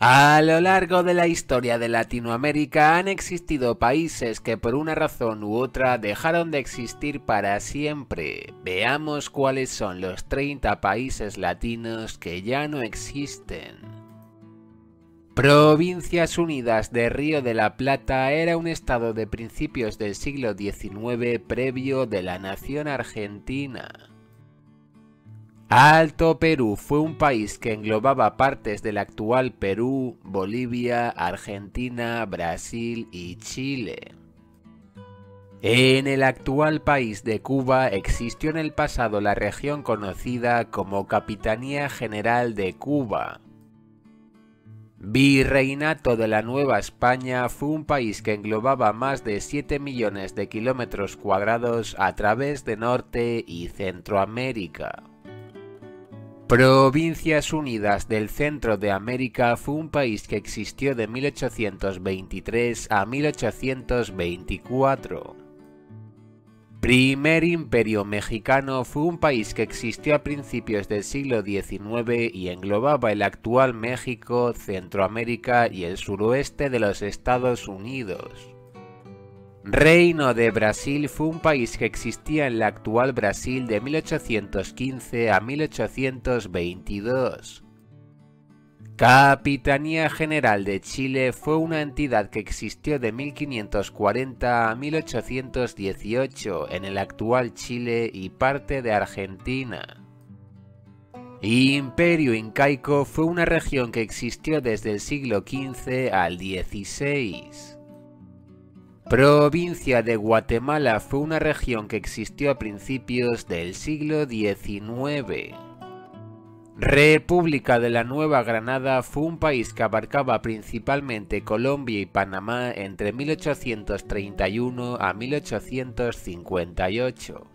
A lo largo de la historia de Latinoamérica han existido países que por una razón u otra dejaron de existir para siempre. Veamos cuáles son los 30 países latinos que ya no existen. Provincias Unidas de Río de la Plata era un estado de principios del siglo XIX previo de la nación argentina. Alto Perú fue un país que englobaba partes del actual Perú, Bolivia, Argentina, Brasil y Chile. En el actual país de Cuba existió en el pasado la región conocida como Capitanía General de Cuba. Virreinato de la Nueva España fue un país que englobaba más de 7 millones de kilómetros cuadrados a través de Norte y Centroamérica. Provincias Unidas del Centro de América fue un país que existió de 1823 a 1824. Primer Imperio Mexicano fue un país que existió a principios del siglo XIX y englobaba el actual México, Centroamérica y el suroeste de los Estados Unidos. Reino de Brasil fue un país que existía en la actual Brasil de 1815 a 1822. Capitanía General de Chile fue una entidad que existió de 1540 a 1818 en el actual Chile y parte de Argentina. Imperio Incaico fue una región que existió desde el siglo XV al XVI. Provincia de Guatemala fue una región que existió a principios del siglo XIX. República de la Nueva Granada fue un país que abarcaba principalmente Colombia y Panamá entre 1831 a 1858.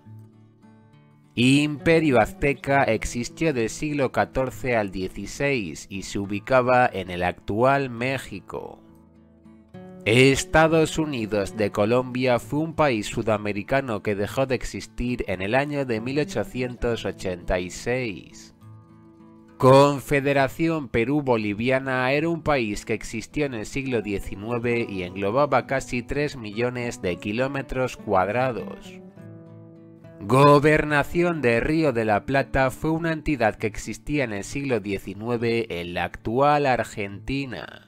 Imperio Azteca existió del siglo XIV al XVI y se ubicaba en el actual México. Estados Unidos de Colombia fue un país sudamericano que dejó de existir en el año de 1886. Confederación Perú-Boliviana era un país que existió en el siglo XIX y englobaba casi 3 millones de kilómetros cuadrados. Gobernación de Río de la Plata fue una entidad que existía en el siglo XIX en la actual Argentina.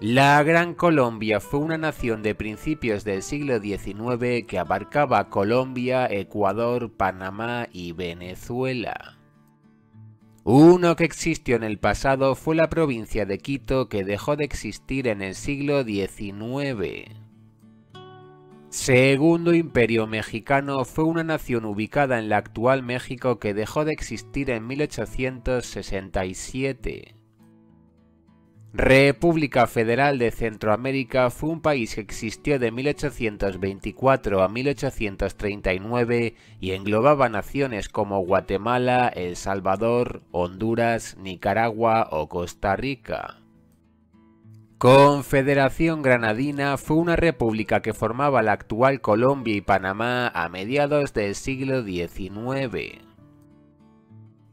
La Gran Colombia fue una nación de principios del siglo XIX que abarcaba Colombia, Ecuador, Panamá y Venezuela. Uno que existió en el pasado fue la provincia de Quito, que dejó de existir en el siglo XIX. Segundo Imperio Mexicano fue una nación ubicada en la actual México que dejó de existir en 1867. República Federal de Centroamérica fue un país que existió de 1824 a 1839 y englobaba naciones como Guatemala, El Salvador, Honduras, Nicaragua o Costa Rica. Confederación Granadina fue una república que formaba la actual Colombia y Panamá a mediados del siglo XIX.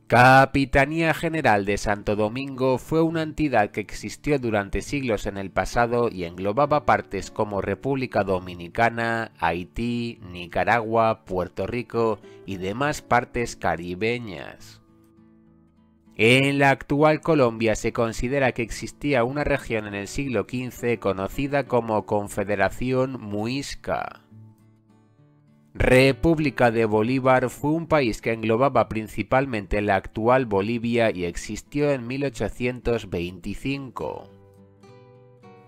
Capitanía General de Santo Domingo fue una entidad que existió durante siglos en el pasado y englobaba partes como República Dominicana, Haití, Nicaragua, Puerto Rico y demás partes caribeñas. En la actual Colombia se considera que existía una región en el siglo XV conocida como Confederación Muisca. República de Bolívar fue un país que englobaba principalmente la actual Bolivia y existió en 1825.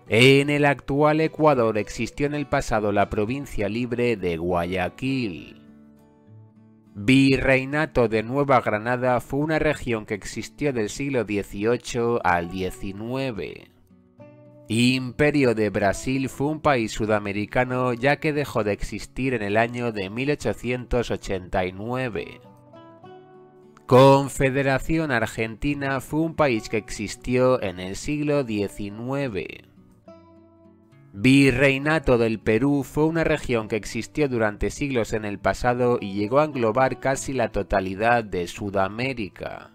En el actual Ecuador existió en el pasado la provincia libre de Guayaquil. Virreinato de Nueva Granada fue una región que existió del siglo XVIII al XIX. Imperio de Brasil fue un país sudamericano ya que dejó de existir en el año de 1889. Confederación Argentina fue un país que existió en el siglo XIX. Virreinato del Perú fue una región que existió durante siglos en el pasado y llegó a englobar casi la totalidad de Sudamérica.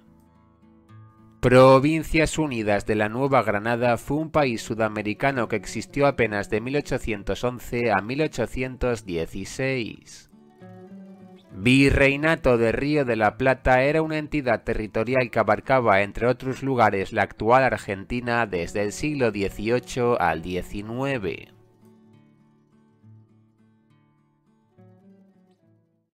Provincias Unidas de la Nueva Granada fue un país sudamericano que existió apenas de 1811 a 1816. Virreinato de Río de la Plata era una entidad territorial que abarcaba, entre otros lugares, la actual Argentina desde el siglo XVIII al XIX.